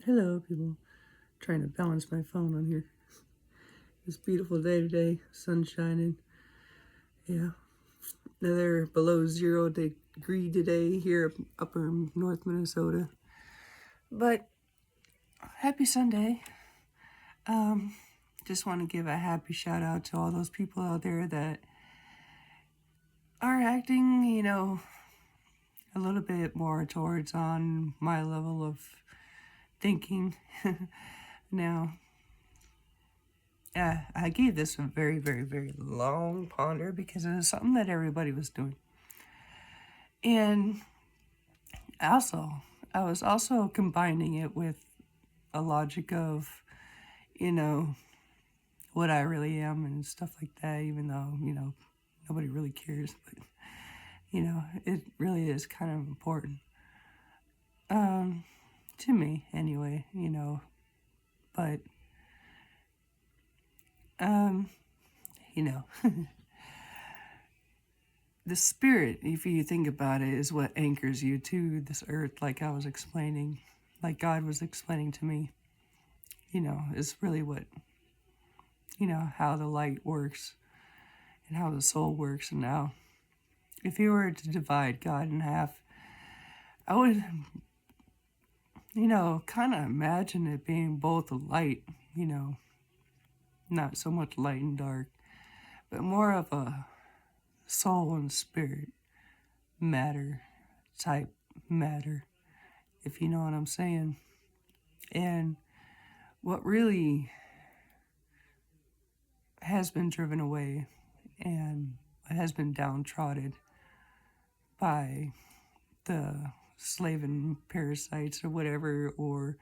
Hello, people. Trying to balance my phone on here. It's a beautiful day today, sun shining. Yeah, another below 0 degree today here upper North Minnesota. But happy Sunday. Just want to give a happy shout out to all those people out there that are acting, a little bit more towards on my level of thinking. Now, I gave this a very, very, very long ponder because it was something that everybody was doing. And also, I was also combining it with a logic of, you know, what I really am and stuff like that, even though, nobody really cares. But, it really is kind of important. To me, anyway, But, um, you know, the spirit, if you think about it, is what anchors you to this earth, like I was explaining, like God was explaining to me, is really what, how the light works and how the soul works. And now, if you were to divide God in half, I would, kind of imagine it being both a light, not so much light and dark, but more of a soul and spirit matter type matter, if you know what I'm saying. And what really has been driven away and has been downtrodden by the slaving parasites or whatever, or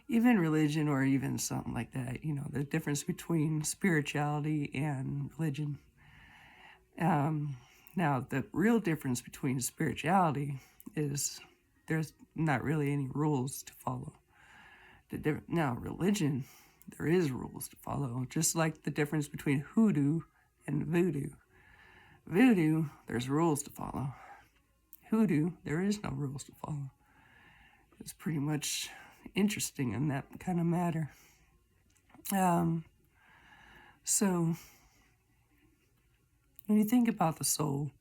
even religion or even something like that, the difference between spirituality and religion. Now, the real difference between spirituality is there's not really any rules to follow. Now, religion, there is rules to follow, just like the difference between hoodoo and voodoo. Voodoo, there's rules to follow. Hoodoo, there is no rules to follow. It's pretty much interesting in that kind of matter. So, when you think about the soul,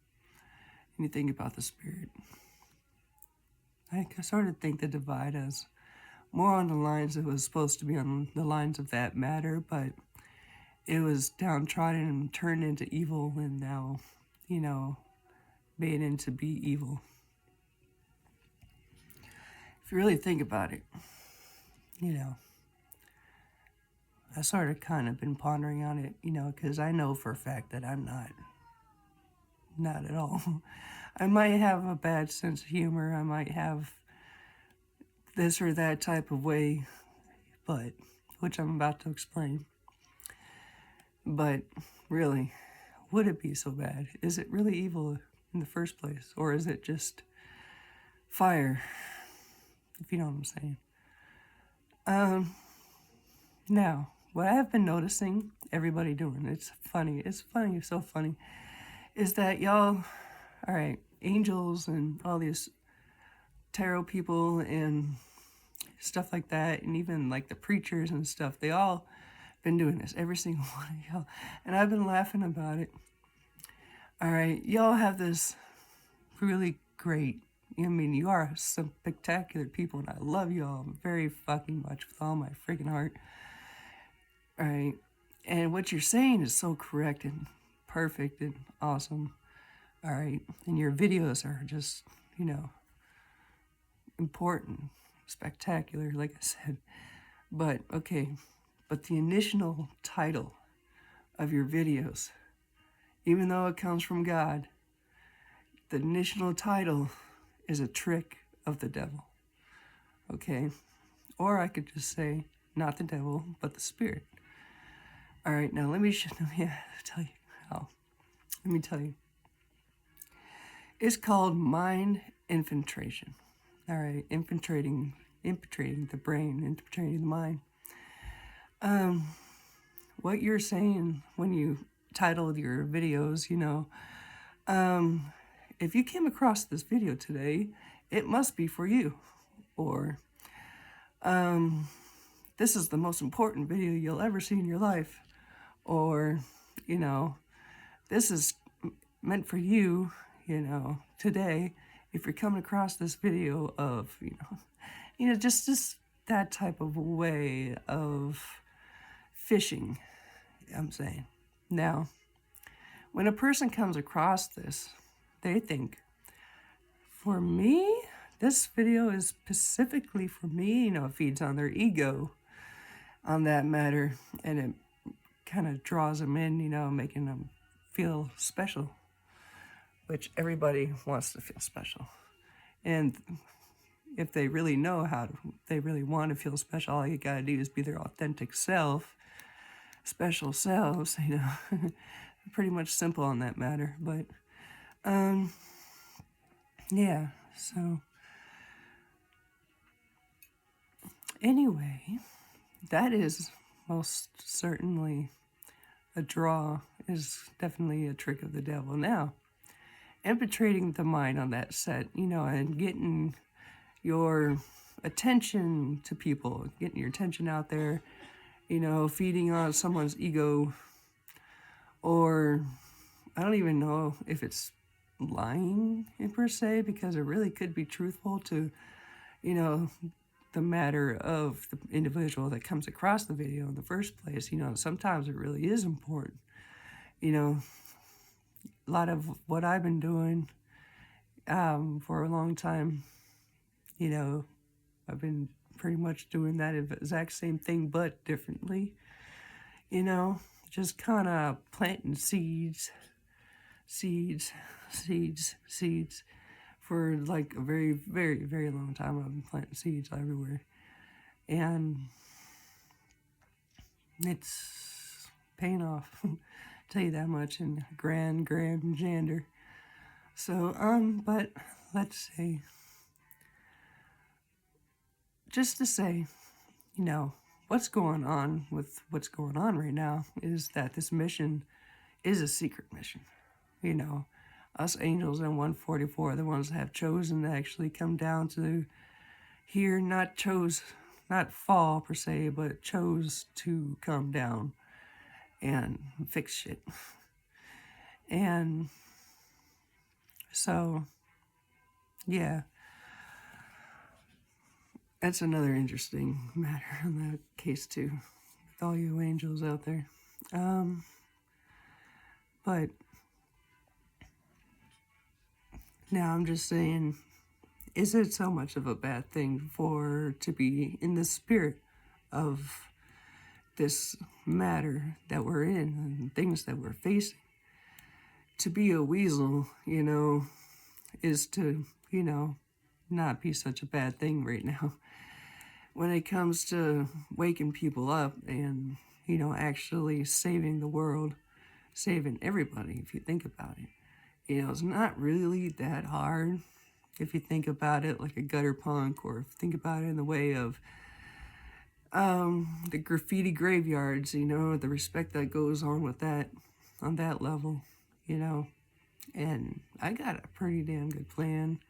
and you think about the spirit, I sort of think the divide is more on the lines it was supposed to be on the lines of that matter, but it was downtrodden and turned into evil, and now, made into be evil. If you really think about it, I sort of kind of been pondering on it, because I know for a fact that I'm not at all. I might have a bad sense of humor, I might have this or that type of way, but which I'm about to explain. But really, would it be so bad? Is it really evil in the first place? Or is it just fire? If you know what I'm saying. Now, what I have been noticing everybody doing, it's funny, so funny, is that y'all, all right, angels and all these tarot people and stuff like that, and even like the preachers and stuff, they all been doing this, every single one of y'all, and I've been laughing about it. All right, y'all have this really great, you are some spectacular people, and I love y'all very fucking much with all my freaking heart. All right, and what you're saying is so correct and perfect and awesome. All right, and your videos are just, important, spectacular, like I said. But the initial title of your videos, even though it comes from God, the initial title is a trick of the devil. Okay? Or I could just say, not the devil, but the spirit. All right, now let me tell you how. Let me tell you. It's called mind infiltration. All right, infiltrating the brain, infiltrating the mind. What you're saying when you titled your videos, if you came across this video today, it must be for you. Or, This is the most important video you'll ever see in your life. Or, you know, this is meant for you, today. If you're coming across this video of, just that type of way of fishing, I'm saying. Now, when a person comes across this, they think, for me, this video is specifically for me, it feeds on their ego on that matter, and it kind of draws them in, making them feel special, which everybody wants to feel special. And if they really know they really want to feel special, all you gotta do is be their authentic self, special selves, pretty much simple on that matter. But, yeah, so anyway, that is most certainly a draw, is definitely a trick of the devil. Now, infiltrating the mind on that set, and getting your attention to people, getting your attention out there, feeding on someone's ego, or I don't even know if it's lying per se, because it really could be truthful to, the matter of the individual that comes across the video in the first place. Sometimes it really is important. A lot of what I've been doing for a long time, I've been pretty much doing that exact same thing, but differently, just kind of planting seeds for like a very, very, very long time. I've been planting seeds everywhere, and it's paying off. Tell you that much in grand gender. So, but let's say, just to say, what's going on right now is that this mission is a secret mission. Us angels in 144 are the ones that have chosen to actually come down to here, not fall per se, but chose to come down and fix shit. And so, yeah, that's another interesting matter in that case too, with all you angels out there. But now I'm just saying, is it so much of a bad thing to be in the spirit of this matter that we're in and things that we're facing? To be a weasel, is to, not be such a bad thing right now. When it comes to waking people up and, actually saving the world, saving everybody, if you think about it. It's not really that hard if you think about it like a gutter punk, or think about it in the way of the graffiti graveyards, the respect that goes on with that, on that level, and I got a pretty damn good plan.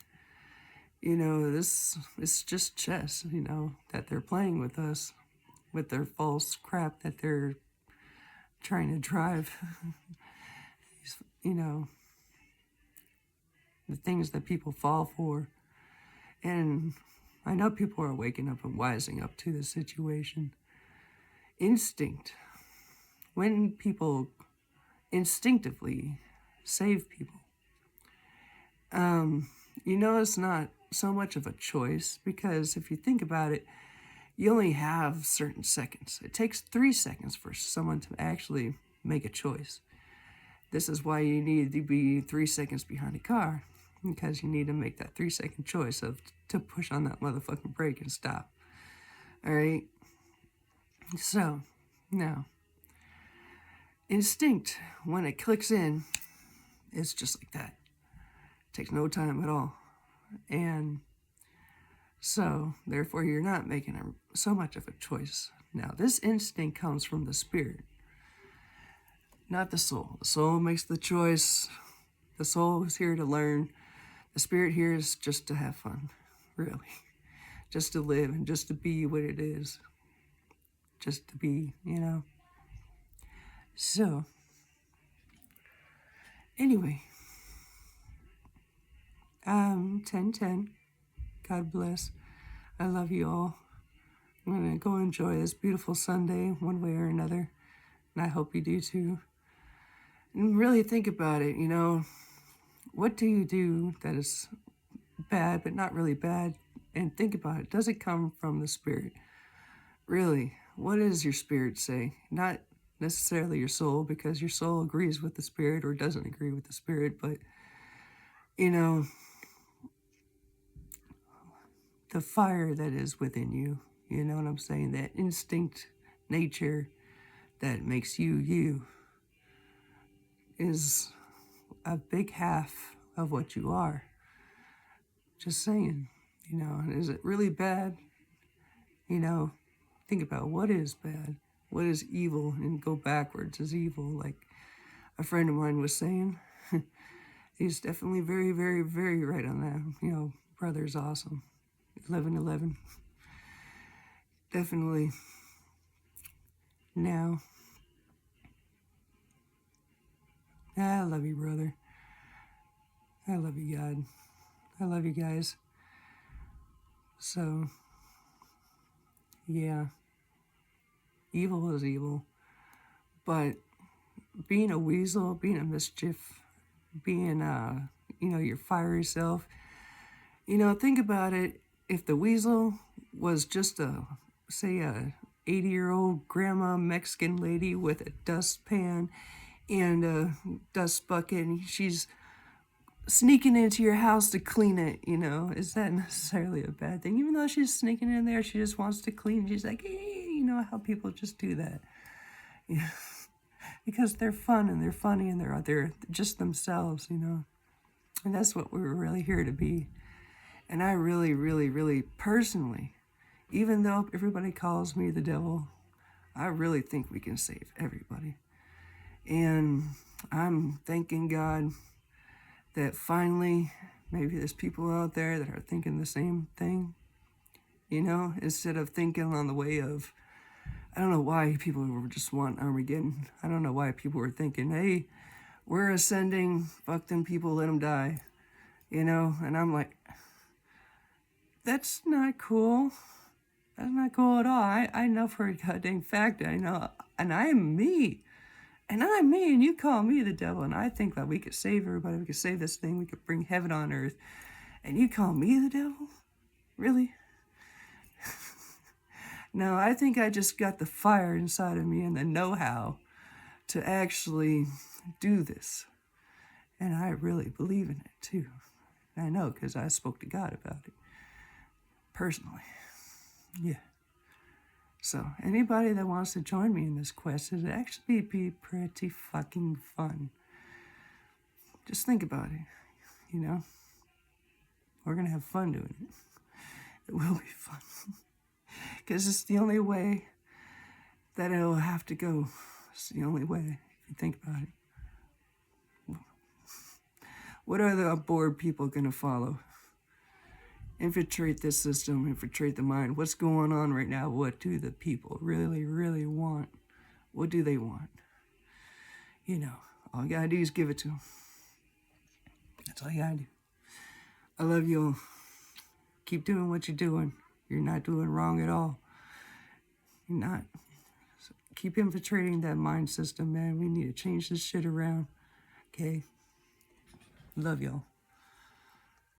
This is just chess, that they're playing with us, with their false crap that they're trying to drive, the things that people fall for. And I know people are waking up and wising up to the situation. Instinct. When people instinctively save people, it's not so much of a choice, because if you think about it, you only have certain seconds. It takes 3 seconds for someone to actually make a choice. This is why you need to be 3 seconds behind a car, because you need to make that 3-second choice to push on that motherfucking brake and stop. All right? So, now, instinct, when it clicks in, it's just like that. It takes no time at all. And so, therefore, you're not making so much of a choice. Now, this instinct comes from the spirit, not the soul. The soul makes the choice. The soul is here to learn. The spirit here is just to have fun, really. just to live and just to be what it is. Just to be, you know. So, anyway, 10:10. God bless. I love you all. I'm going to go enjoy this beautiful Sunday one way or another. And I hope you do too. And really think about it, you know. What do you do that is bad, but not really bad? And think about it. Does it come from the Spirit? Really, what does your spirit say? Not necessarily your soul, because your soul agrees with the Spirit or doesn't agree with the Spirit, but, you know, the fire that is within you, you know what I'm saying? That instinct nature that makes you you is a big half of what you are. Just saying, you know, and is it really bad? You know, think about what is bad, what is evil, and go backwards is evil. Like a friend of mine was saying, he's definitely very, very, very right on that. You know, brother's awesome. 11:11. Definitely. Now, I love you, brother. I love you, God. I love you guys. So, yeah, evil is evil. But being a weasel, being a mischief, being, you know, your fiery self, you know, think about it. If the weasel was just say, a 80-year-old grandma Mexican lady with a dustpan and a dust bucket, and she's sneaking into your house to clean it, you know, is that necessarily a bad thing? Even though she's sneaking in there, she just wants to clean. She's like, hey, you know how people just do that. Yeah. Because they're fun and they're funny and they're just themselves, you know. And that's what we're really here to be. And I really, really, really personally, even though everybody calls me the devil, I really think we can save everybody. And I'm thanking God that finally, maybe there's people out there that are thinking the same thing, you know, instead of thinking on the way of, I don't know why people were just want Armageddon. I don't know why people were thinking, hey, we're ascending, fuck them people, let them die, you know, and I'm like, that's not cool. That's not cool at all. I know for a goddamn fact, I know, and I am me. And I'm me, and you call me the devil, and I think that we could save everybody, we could save this thing, we could bring heaven on earth, and you call me the devil? Really? No, I think I just got the fire inside of me and the know-how to actually do this. And I really believe in it, too. I know, because I spoke to God about it. Personally. Yeah. So, anybody that wants to join me in this quest, it'd actually be pretty fucking fun. Just think about it, you know? We're going to have fun doing it. It will be fun. Because it's the only way that it'll have to go. It's the only way, if you think about it. What are the bored people going to follow? Infiltrate this system, infiltrate the mind. What's going on right now? What do the people really, really want? What do they want? You know, all you gotta do is give it to them. That's all you gotta do. I love you all. Keep doing what you're doing. You're not doing wrong at all. You're not. So keep infiltrating that mind system, man. We need to change this shit around. Okay? Love y'all.